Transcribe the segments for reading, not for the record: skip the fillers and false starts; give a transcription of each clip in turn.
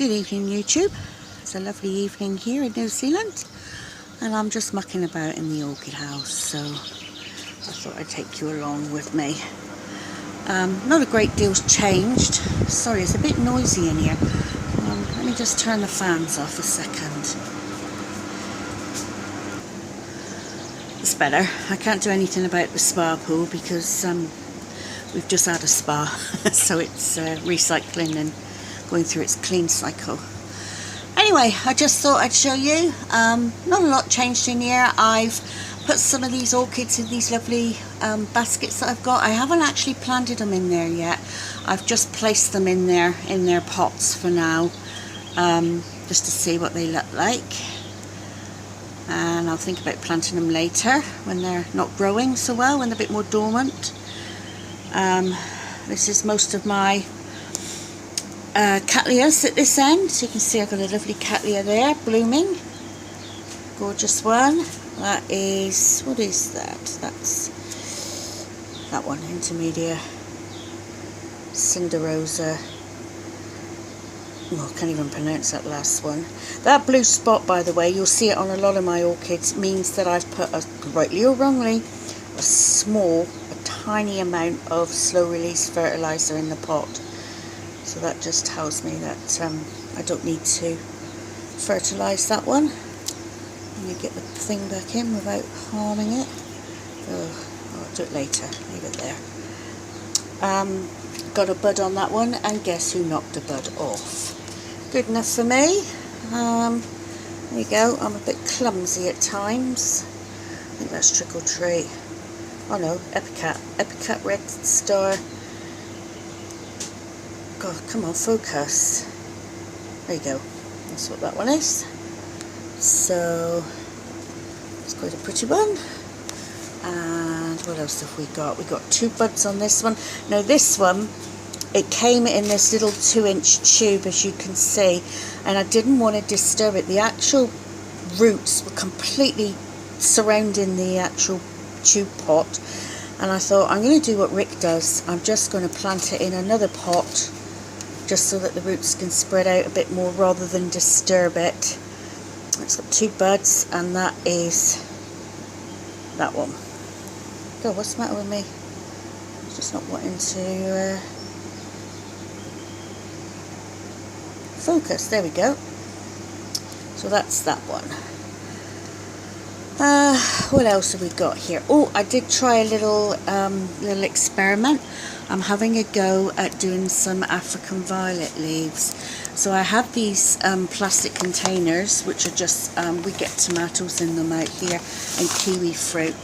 Good evening YouTube. It's a lovely evening here in New Zealand and I'm just mucking about in the orchid house, so I thought I'd take you along with me. Not a great deal's changed. Sorry, it's a bit noisy in here. Let me just turn the fans off a second. It's better. I can't do anything about the spa pool because we've just had a spa so it's recycling and going through its clean cycle. Anyway, I just thought I'd show you. Not a lot changed in here. I've put some of these orchids in these lovely baskets that I've got. I haven't actually planted them in there yet. I've just placed them in their pots for now, just to see what they look like. And I'll think about planting them later when they're not growing so well, when they're a bit more dormant. This is most of my cattleyas at this end. So you can see I've got a lovely cattleya there blooming. Gorgeous one. That is, what is that? That's that one, Intermedia Cinderosa. Oh, I can't even pronounce that last one. That blue spot, by the way, you'll see it on a lot of my orchids, means that I've put, rightly or wrongly, a tiny amount of slow release fertilizer in the pot. So that just tells me that I don't need to fertilise that one. Let me get the thing back in without harming it. Oh, I'll do it later, leave it there. Got a bud on that one, and guess who knocked a bud off? Good enough for me. There you go. I'm a bit clumsy at times. I think that's Trickle Tree. Oh no, Epicat Red Star. God, come on, focus. There you go. That's what that one is. So, it's quite a pretty one. And what else have we got? We got 2 buds on this one. Now this one, it came in this little 2-inch tube, as you can see, and I didn't want to disturb it. The actual roots were completely surrounding the actual tube pot, and I thought I'm going to do what Rick does. I'm just going to plant it in another pot just so that the roots can spread out a bit more rather than disturb it. It's got 2 buds, and that is that one. God, what's the matter with me? I'm just not wanting to focus. There we go. So that's that one. What else have we got here? Oh, I did try a little experiment. I'm having a go at doing some African violet leaves. So I have these plastic containers, which are just, we get tomatoes in them out here and kiwi fruit.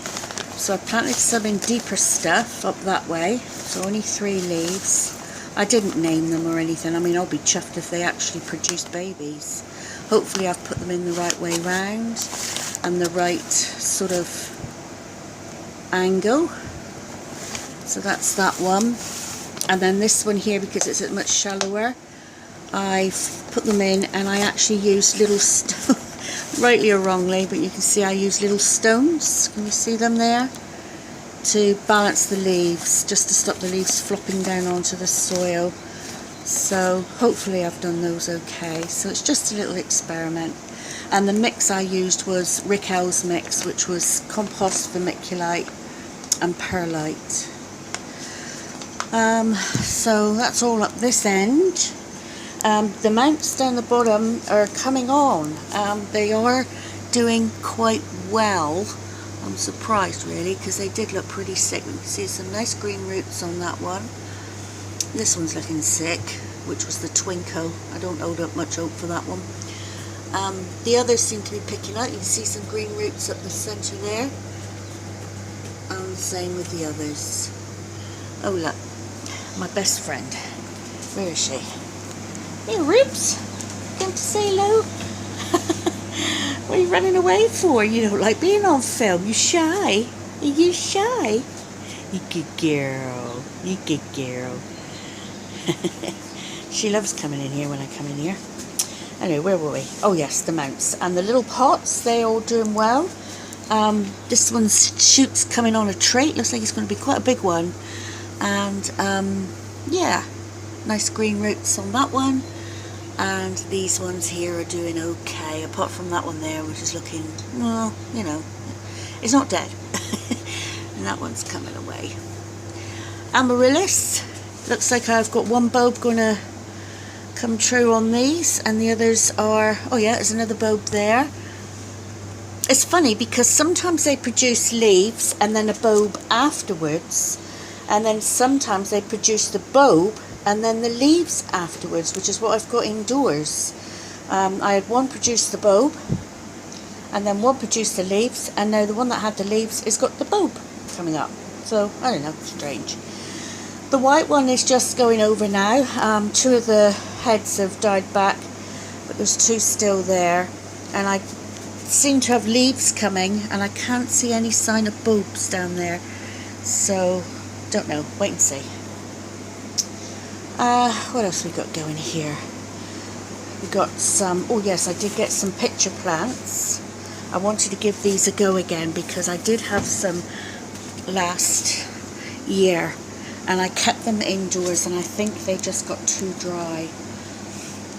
So I planted some in deeper stuff up that way. So only 3 leaves. I didn't name them or anything. I mean, I'll be chuffed if they actually produce babies. Hopefully I've put them in the right way round and the right sort of angle. So that's that one. And then this one here, because it's much shallower, I've put them in and I actually used little rightly or wrongly, but you can see I use little stones. Can you see them there? To balance the leaves, just to stop the leaves flopping down onto the soil. So hopefully I've done those okay. So it's just a little experiment. And the mix I used was Rick L's mix, which was compost, vermiculite and perlite. So that's all up this end. The mounts down the bottom are coming on. They are doing quite well. I'm surprised really, because they did look pretty sick. You can see some nice green roots on that one. This one's looking sick, which was the Twinkle. I don't hold up much hope for that one. The others seem to be picking out. You can see some green roots up the centre there. And same with the others. Oh look, my best friend. Where is she? Hey Ribs, come to say hello. What are you running away for? You don't like being on film. You shy? Are you shy? You good girl. You good girl. She loves coming in here when I come in here. Anyway, where were we? Oh yes, the mounts. And the little pots, they're all doing well. This one's shoot's coming on a trait. Looks like it's going to be quite a big one. And yeah, nice green roots on that one. And these ones here are doing okay, apart from that one there, which is looking, well, you know, it's not dead. And that one's coming away. Amaryllis, looks like I've got one bulb going to come true on these, and the others are, oh yeah, there's another bulb there. It's funny because sometimes they produce leaves and then a bulb afterwards, and then sometimes they produce the bulb and then the leaves afterwards, which is what I've got indoors. I had one produce the bulb and then one produced the leaves, and now the one that had the leaves has got the bulb coming up. So I don't know, strange. The white one is just going over now. Two of the heads have died back, but there's two still there, and I seem to have leaves coming, and I can't see any sign of bulbs down there, so don't know, wait and see. What else we got going here? We got some, oh yes, I did get some picture plants. I wanted to give these a go again because I did have some last year and I kept them indoors, and I think they just got too dry.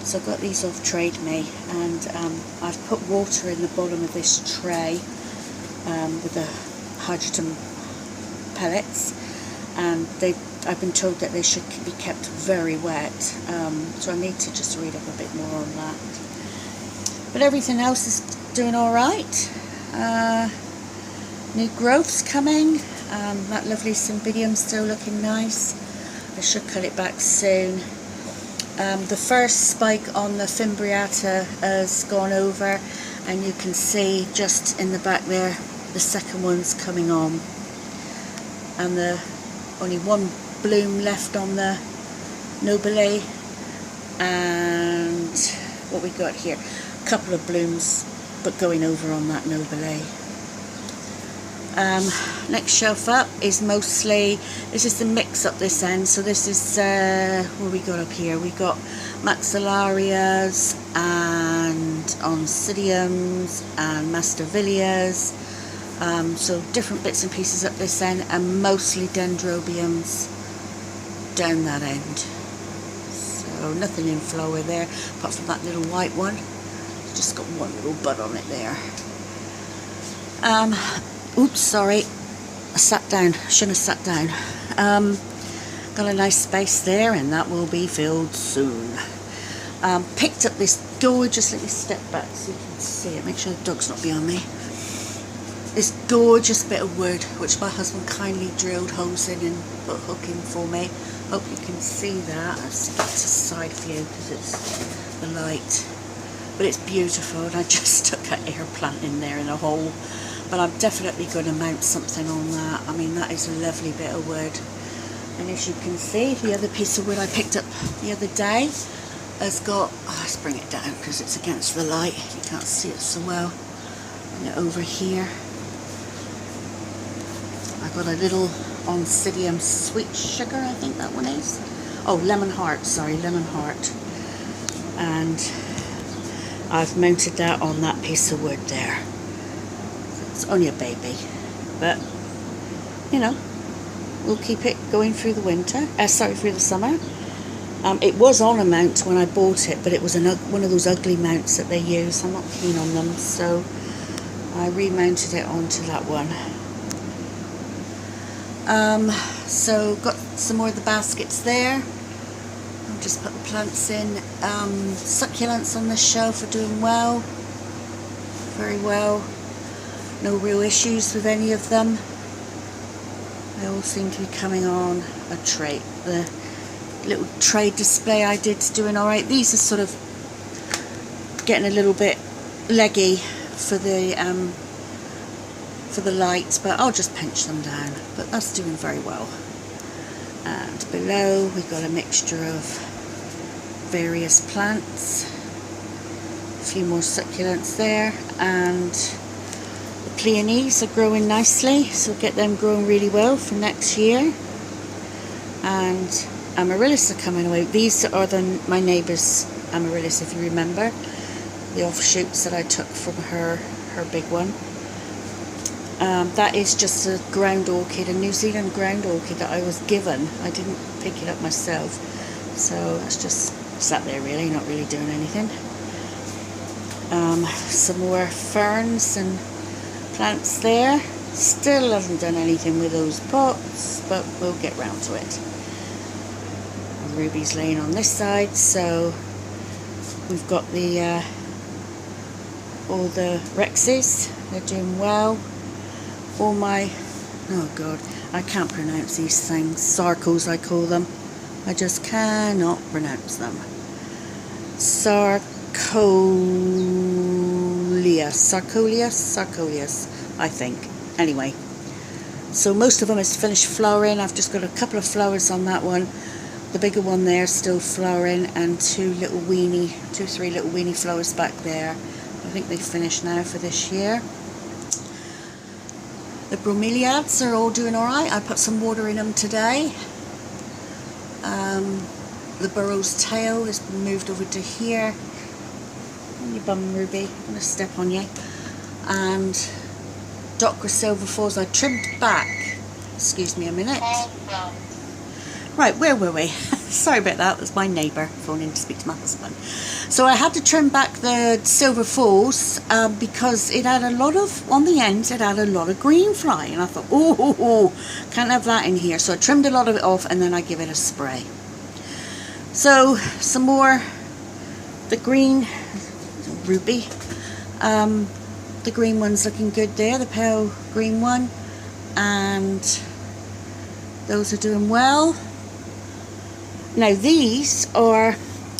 So I got these off Trade Me, and I've put water in the bottom of this tray with the hydrogen pellets, and I've been told that they should be kept very wet, so I need to just read up a bit more on that. But everything else is doing alright. New growth's coming. That lovely cymbidium's still looking nice. I should cut it back soon. The first spike on the fimbriata has gone over, and you can see just in the back there the second one's coming on, and the only one bloom left on the nobile, and what we got here, a couple of blooms but going over on that nobile. Next shelf up is mostly, this is the mix up this end, so this is what we got up here. We got maxillarias and oncidiums and masdevillias, so different bits and pieces up this end, and mostly dendrobiums down that end. So nothing in flower there apart from that little white one. It's just got one little bud on it there. Oops, sorry, I sat down, shouldn't have sat down. Got a nice space there, and that will be filled soon. Picked up this gorgeous, let me step back so you can see it, make sure the dog's not behind me. This gorgeous bit of wood, which my husband kindly drilled holes in and put a hook in for me. Hope you can see that. I'll stick it to side view because it's the light. But it's beautiful, and I just stuck an air plant in there in a hole. But I'm definitely going to mount something on that. I mean, that is a lovely bit of wood. And as you can see, the other piece of wood I picked up the other day has got, oh, let's bring it down because it's against the light. You can't see it so well. Bring it over here. I got a little oncidium sweet sugar, I think that one is. Oh, lemon heart, sorry, lemon heart. And I've mounted that on that piece of wood there. It's only a baby, but you know, we'll keep it going through the winter. Through the summer. It was on a mount when I bought it, but it was one of those ugly mounts that they use. I'm not keen on them, so I remounted it onto that one. So got some more of the baskets there. I'll just put the plants in. Succulents on this shelf are doing well, very well. No real issues with any of them. They all seem to be coming on a tray. The little tray display I did is doing alright. These are sort of getting a little bit leggy for the light, but I'll just pinch them down. But that's doing very well. And below we've got a mixture of various plants. A few more succulents there, and the peonies are growing nicely, so get them growing really well for next year. And amaryllis are coming away. These are my neighbour's amaryllis, if you remember, the offshoots that I took from her big one. That is just a ground orchid, a New Zealand ground orchid that I was given. I didn't pick it up myself, so that's just Sat there really, not really doing anything. Some more ferns and plants there. Still haven't done anything with those pots, but we'll get round to it. Ruby's laying on this side, so we've got the all the Rexes. They're doing well. All my, oh god, I can't pronounce these things. Sarcos, I call them. I just cannot pronounce them. Sarcoleus, I think. Anyway, so most of them has finished flowering. I've just got a couple of flowers on that one. The bigger one there still flowering, and two, three little weeny flowers back there. I think they've finished now for this year. The bromeliads are all doing alright. I put some water in them today. The burrow's tail has been moved over to here. On your bum, Ruby, I'm going to step on you. And Docra Silverfalls I trimmed back. Excuse me a minute. Right, where were we? Sorry about that, that's my neighbour phoning to speak to my husband. So I had to trim back the Silver Falls because it had a lot of, on the ends, it had a lot of green fly. And I thought, oh, can't have that in here. So I trimmed a lot of it off and then I give it a spray. So, some more, the green, Ruby. The green one's looking good there, the pale green one. And those are doing well. Now these are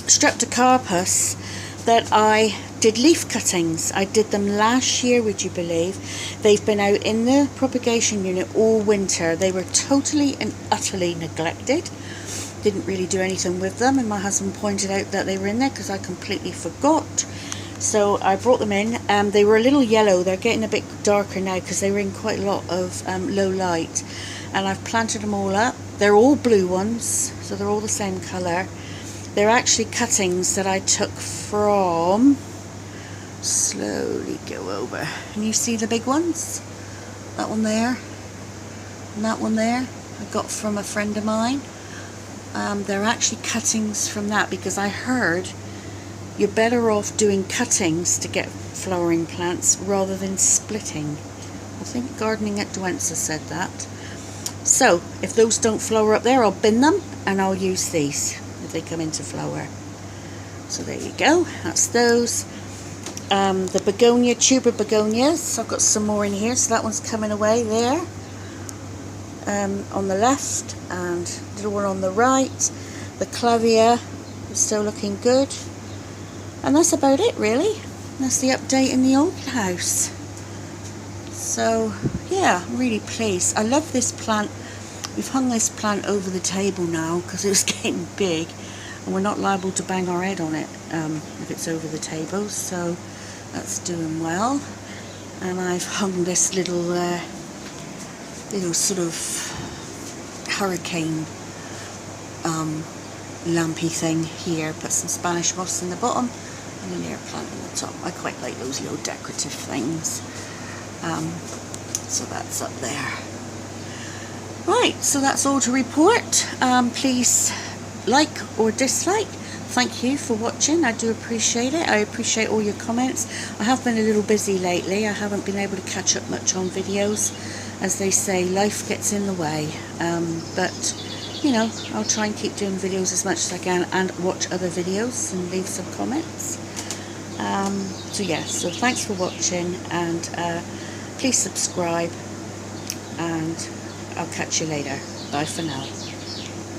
Streptocarpus that I did leaf cuttings. I did them last year, would you believe? They've been out in the propagation unit all winter. They were totally and utterly neglected. Didn't really do anything with them, and my husband pointed out that they were in there because I completely forgot. So I brought them in. They were a little yellow. They're getting a bit darker now because they were in quite a lot of low light. And I've planted them all up. They're all blue ones, so they're all the same colour. They're actually cuttings that I took from, slowly go over, and you see the big ones? That one there, and that one there, I got from a friend of mine. They're actually cuttings from that because I heard you're better off doing cuttings to get flowering plants rather than splitting. I think Gardening at Douentza said that. So, if those don't flower up there, I'll bin them and I'll use these if they come into flower. So there you go, that's those. The begonia, tuber begonias, I've got some more in here, so that one's coming away there. On the left, and little one on the right. The clavia is still looking good. And that's about it really. That's the update in the old house. So yeah, I'm really pleased. I love this plant. We've hung this plant over the table now because it was getting big, and we're not liable to bang our head on it if it's over the table, so that's doing well. And I've hung this little sort of hurricane lampy thing here. Put some Spanish moss in the bottom and an air plant on the top. I quite like those little decorative things. So that's up there. Right, so that's all to report. Please like or dislike. Thank you for watching. I do appreciate it. I appreciate all your comments. I have been a little busy lately. I haven't been able to catch up much on videos. As they say, life gets in the way. But, you know, I'll try and keep doing videos as much as I can and watch other videos and leave some comments. So yeah, so thanks for watching, and please subscribe, and I'll catch you later. Bye for now.